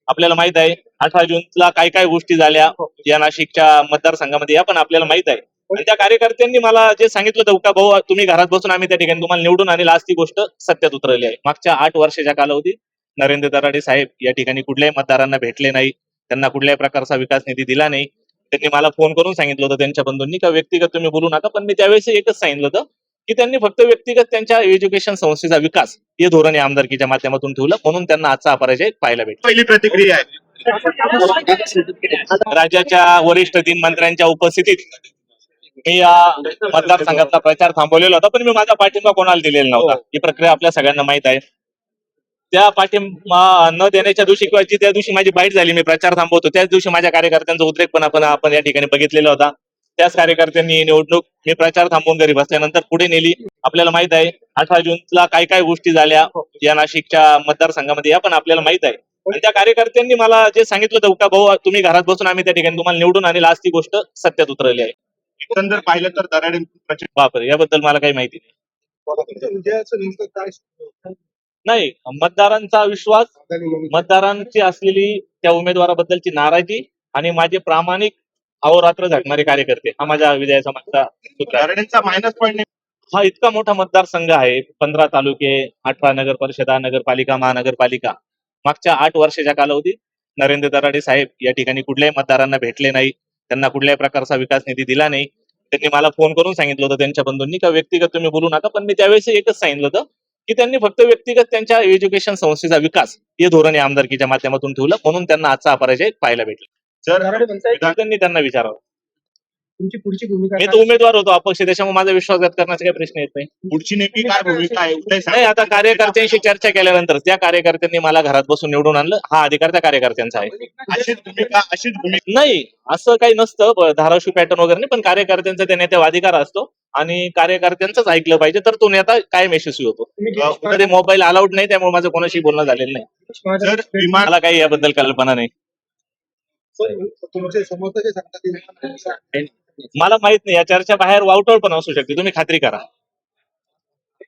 आपल्याला माहित आहे 18 जूनला काय काय गोष्टी झाल्या या नाशिकच्या मतदारसंघामध्ये या पण आपल्याला माहित आहे. आणि त्या कार्यकर्त्यांनी मला जे सांगितलं होतं का भाऊ तुम्ही घरात बसून आम्ही त्या ठिकाणी तुम्हाला निवडून आणेल, आज ती गोष्ट सत्यात उतरली आहे. मागच्या 8 वर्षाच्या कालावधीत नरेंद्र दराडे साहेब या ठिकाणी कुठल्याही मतदारांना भेटले नाही, त्यांना कुठल्याही प्रकारचा विकास निधी दिला नाही. त्यांनी मला फोन करून सांगितलं होतं त्यांच्या बंधूंनी का व्यक्तिगत तुम्ही बोलू नका, पण मी त्यावेळेस एकच सांगितलं होतं की त्यांनी फक्त व्यक्तिगत त्यांच्या एज्युकेशन संस्थेचा विकास हे धोरण या आमदारकीच्या माध्यमातून ठेवलं, म्हणून त्यांना आजचा अपराजय पाहायला भेटला. पहिली प्रतिक्रिया आहे राज्याच्या वरिष्ठ 3 मंत्र्यांच्या उपस्थितीत मी या मतदारसंघातला प्रचार थांबवलेला होता, पण मी माझा पाठिंबा कोणाला दिलेला नव्हता. ही प्रक्रिया आपल्या सगळ्यांना माहित आहे. त्या पाठिंबा न देण्याच्या दिवशी किंवा त्या दिवशी माझी बाईट झाली, मी प्रचार थांबवतो, त्याच दिवशी माझ्या कार्यकर्त्यांचा उद्रेक पण आपण या ठिकाणी बघितलेला होता. त्याच कार्यकर्त्यांनी निवडणूक मी प्रचार थांबवून घरी बसल्यानंतर पुढे नेली. आपल्याला माहित आहे 18 जूनला काय काय गोष्टी झाल्या या नाशिकच्या मतदारसंघामध्ये या पण आपल्याला माहित आहे. आणि त्या कार्यकर्त्यांनी मला जे सांगितलं होतं का भाऊ तुम्ही घरात बसून आम्ही त्या ठिकाणी तुम्हाला निवडून आणेल, आज ती गोष्ट सत्यात उतरली आहे. एकंदर पाहिलं तर दराडे बापरे, याबद्दल मला काही माहिती नाही. मतदारांचा विश्वास, मतदारांची असलेली त्या उमेदवाराबद्दलची नाराजी आणि माझे प्रामाणिक अहोरात्र झटणारे कार्यकर्ते हा माझ्या विजयाचा मागचा सूत्र आहे. दराडेंचा मायनस पॉईंट हा इतका मोठा मतदारसंघ आहे, 15 तालुके, 18 नगर परिषदा, नगरपालिका, महानगरपालिका. मागच्या 8 वर्षाच्या कालावधीत नरेंद्र दराडे साहेब या ठिकाणी कुठल्याही मतदारांना भेटले नाही, त्यांना कुठल्याही प्रकारचा विकास निधी दिला नाही. त्यांनी मला फोन करून सांगितलं होतं त्यांच्या बंधूंनी का व्यक्तिगत तुम्ही बोलू नका, पण मी त्यावेळेस एकच सांगितलं होतं की त्यांनी फक्त व्यक्तिगत त्यांच्या एज्युकेशन संस्थेचा विकास हे धोरण या आमदारकीच्या माध्यमातून ठेवलं, म्हणून त्यांना आजचा अपराजय पाहायला भेटला. जर त्यांनी त्यांना विचारावं. तुमची पुढची भूमिका मी तो उमेदवार होतो अपक्ष, त्याच्यामुळे माझा विश्वासघात करण्याचा काही प्रश्न येत नाही. पुढची नेमकी काय भूमिका आहे नाही, आता कार्यकर्त्यांशी चर्चा केल्यानंतर त्या कार्यकर्त्यांनी मला घरात बसून निवडून आणलं, हा अधिकार त्या कार्यकर्त्यांचा आहे. अशीच भूमिका नाही, असं काही नसतं धाराशिव पॅटर्न वगैरे नाही, पण कार्यकर्त्यांचा त्या नेत्यावर अधिकार असतो आणि कार्यकर्त्यांचंच ऐकलं पाहिजे तर तो नेता कायम यशस्वी होतो. मध्ये मोबाईल अलाउड नाही, त्यामुळे माझं कोणाशी बोलणं झालेलं नाही. जर विमान मला काही याबद्दल कल्पना नाही. तुमचे समर्थक सांगतात मला माहित नाही, या चर्चा बाहेर वावटळ पण असू शकते, तुम्ही खात्री करा.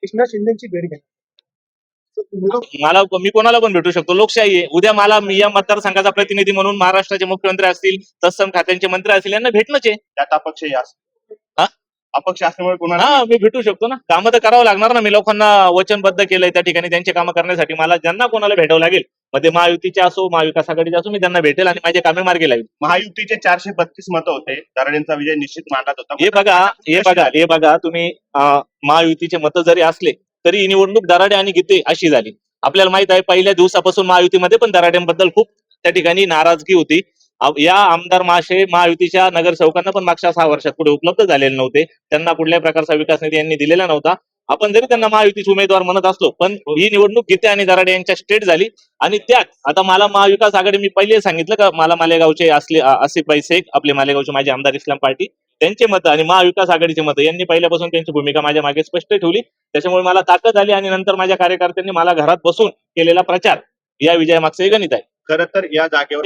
एकनाथ शिंदेची भेट घ्या. मी कोणाला पण भेटू शकतो, लोकशाही आहे. उद्या मला मी या मतदारसंघाचा प्रतिनिधी म्हणून महाराष्ट्राचे मुख्यमंत्री असतील, तत्सम खात्यांचे मंत्री असतील, यांना भेटणंच आहे. त्यात अपक्ष हा? अपक्ष असल्यामुळे कोणाला हा, मी भेटू शकतो ना. कामं तर करावं लागणार ना. मी लोकांना वचनबद्ध केलंय त्या ठिकाणी त्यांचे कामं करण्यासाठी. मला ज्यांना कोणाला भेटावं लागेल, मध्ये महायुतीचे असो, महाविकास आघाडीचे असो, मी त्यांना भेटेल आणि माझे कामे मार्गी लावेल. महायुतीचे 432 मतं होते, दराडेंचा विजय निश्चित मानला होता. हे बघा तुम्ही, महायुतीचे मतं जरी असले तरी ही निवडणूक दराडे आणि गीते अशी झाली. आपल्याला माहित आहे पहिल्या दिवसापासून महायुतीमध्ये पण दराडेंबद्दल खूप त्या ठिकाणी नाराजगी होती. या आमदार महायुतीच्या नगरसेवकांना पण मागच्या 6 वर्षात पुढे उपलब्ध झालेले नव्हते, त्यांना कुठल्याही प्रकारचा विकास निधी यांनी दिलेला नव्हता. आपण जरी त्यांना महायुतीचे उमेदवार म्हणत असलो, पण ही निवडणूक गीते आणि दराडे यांच्या स्टेट झाली. आणि त्यात आता मला महाविकास आघाडी, मी पहिले सांगितलं का मला मालेगावचे आसिफभाई शेख, आपले मालेगावचे माझे आमदार इस्लाम पार्टी, त्यांचे मतं आणि महाविकास आघाडीचे मतं यांनी पहिल्यापासून त्यांची भूमिका माझ्या मागे स्पष्ट ठेवली. त्याच्यामुळे मला ताकद आली आणि नंतर माझ्या कार्यकर्त्यांनी मला घरात बसून केलेला प्रचार या विजयामागचं गणित आहे. खरं तर या जागेवर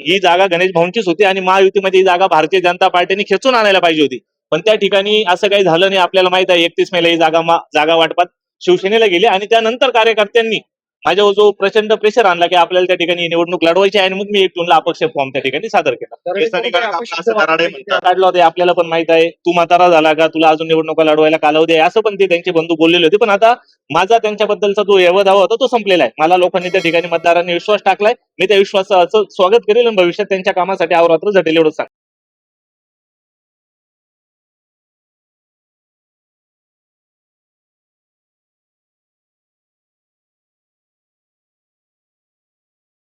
ही जागा गणेश भाऊंचीच होती आणि महायुतीमध्ये ही जागा भारतीय जनता पार्टीने खेचून आणायला पाहिजे होती, पण त्या ठिकाणी असं काही झालं नाही. आपल्याला माहित आहे 31 मेला ही जागा वाटपात शिवसेनेला गेली आणि त्यानंतर कार्यकर्त्यांनी माझ्यावर जो प्रचंड प्रेशर आणला की आपल्याला त्या ठिकाणी निवडणूक लढवायची आहे आणि मग मी 1 जूनला अपक्ष फॉर्म त्या ठिकाणी सादर केला. काढला होता, आपल्याला पण माहित आहे. तू म्हातारा झाला का, तुला अजून निवडणुका लढवायला कालावधी आहे, असं पण ते त्यांचे बंधू बोललेले होते. पण आता माझा त्यांच्याबद्दलचा जो यवधावा होता तो संपलेला आहे. मला लोकांनी त्या ठिकाणी मतदारांनी विश्वास टाकलाय, मी त्या विश्वासाचं स्वागत करेल आणि भविष्यात त्यांच्या कामासाठी अहोरात्र झटेल एवढंच सांगतो.